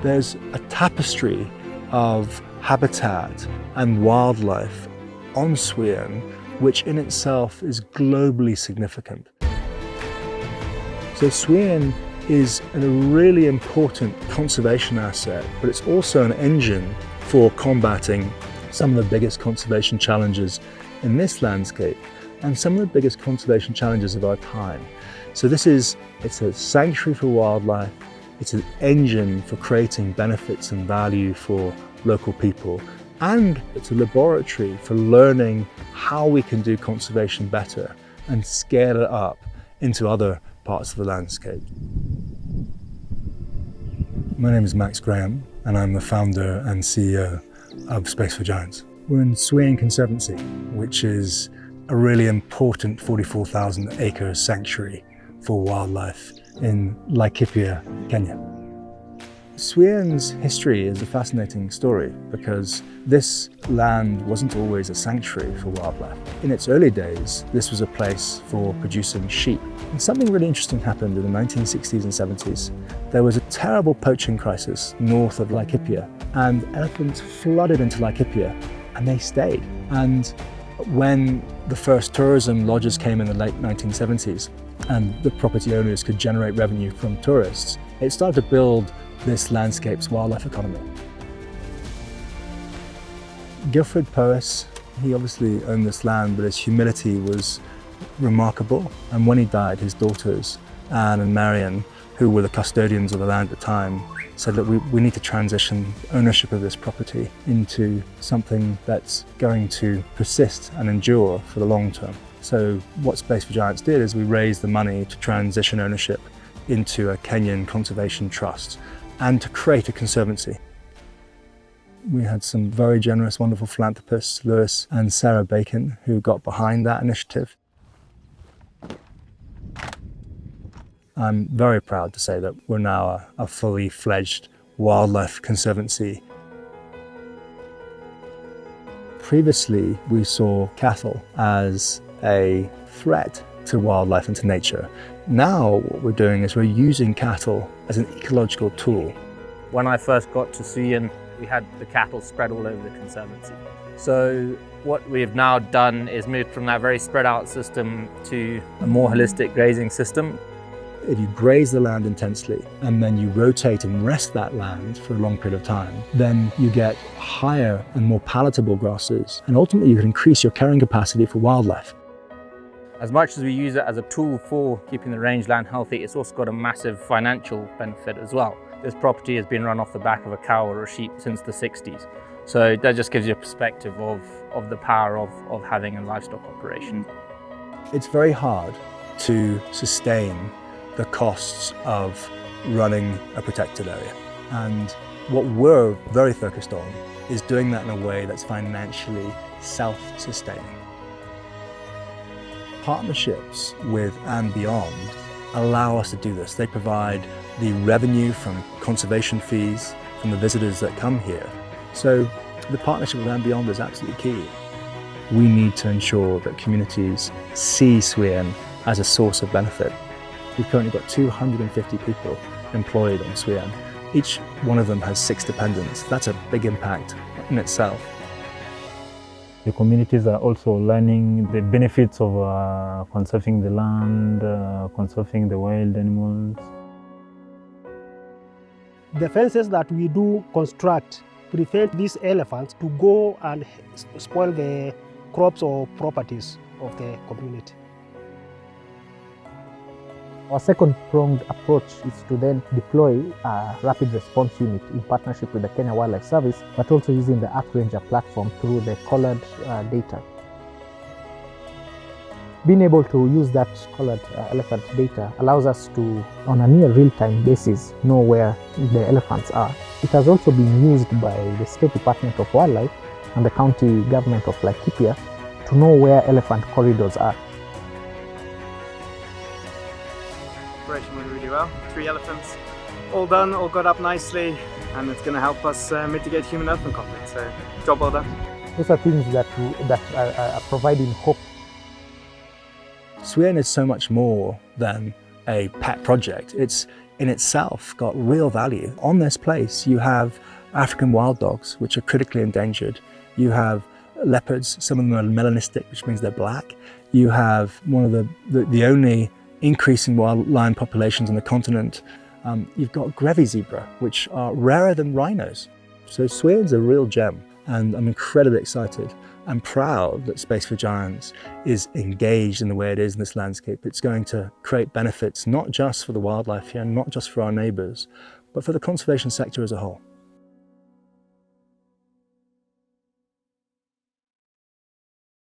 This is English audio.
There's a tapestry of habitat and wildlife on Suyian, which in itself is globally significant. So Suyian is a really important conservation asset, but it's also an engine for combating some of the biggest conservation challenges in this landscape and some of the biggest conservation challenges of our time. So it's a sanctuary for wildlife, it's an engine for creating benefits and value for local people, and it's a laboratory for learning how we can do conservation better and scale it up into other parts of the landscape. My name is Max Graham, and I'm the founder and CEO of Space for Giants. We're in Suyian Conservancy, which is a really important 44,000 acre sanctuary for wildlife in Laikipia, Kenya. Suyian's history is a fascinating story because this land wasn't always a sanctuary for wildlife. In its early days, this was a place for producing sheep. And something really interesting happened in the 1960s and 70s. There was a terrible poaching crisis north of Laikipia, and elephants flooded into Laikipia, and they stayed. And when the first tourism lodges came in the late 1970s, and the property owners could generate revenue from tourists, it started to build this landscape's wildlife economy. Guilford Powys, he obviously owned this land, but his humility was remarkable. And when he died, his daughters, Anne and Marion, who were the custodians of the land at the time, said that we need to transition ownership of this property into something that's going to persist and endure for the long term. So what Space for Giants did is we raised the money to transition ownership into a Kenyan conservation trust and to create a conservancy. We had some very generous, wonderful philanthropists, Lewis and Sarah Bacon, who got behind that initiative. I'm very proud to say that we're now a fully fledged wildlife conservancy. Previously, we saw cattle as a threat to wildlife and to nature. Now what we're doing is we're using cattle as an ecological tool. When I first got to Suyian, we had the cattle spread all over the Conservancy. So what we've now done is moved from that very spread out system to a more holistic grazing system. If you graze the land intensely and then you rotate and rest that land for a long period of time, then you get higher and more palatable grasses, and ultimately you can increase your carrying capacity for wildlife. As much as we use it as a tool for keeping the rangeland healthy, it's also got a massive financial benefit as well. This property has been run off the back of a cow or a sheep since the 60s. So that just gives you a perspective of the power of having a livestock operation. It's very hard to sustain the costs of running a protected area. And what we're very focused on is doing that in a way that's financially self-sustaining. Partnerships with and beyond allow us to do this. They provide the revenue from conservation fees from the visitors that come here. So the partnership with and beyond is absolutely key. We need to ensure that communities see Suyian as a source of benefit. We've currently got 250 people employed on Suyian. Each one of them has 6 dependents. That's a big impact in itself. The communities are also learning the benefits of conserving the land, conserving the wild animals. The fences that we do construct prevent these elephants to go and spoil the crops or properties of the community. Our second-pronged approach is to then deploy a rapid response unit in partnership with the Kenya Wildlife Service, but also using the ArcRanger platform through the collared data. Being able to use that collared elephant data allows us to, on a near real-time basis, know where the elephants are. It has also been used by the State Department of Wildlife and the county government of Laikipia to know where elephant corridors are. Operation went really well. 3 elephants, all done, all got up nicely, and it's going to help us mitigate human-elephant conflict. So, job well done. Those are things that are providing hope. Suyian is so much more than a pet project. It's in itself got real value. On this place, you have African wild dogs, which are critically endangered. You have leopards, some of them are melanistic, which means they're black. You have one of the only increasing wild lion populations on the continent. You've got Grevy's zebra, which are rarer than rhinos. So Suyian's a real gem, and I'm incredibly excited and proud that Space for Giants is engaged in the way it is in this landscape. It's going to create benefits not just for the wildlife here, not just for our neighbours, but for the conservation sector as a whole.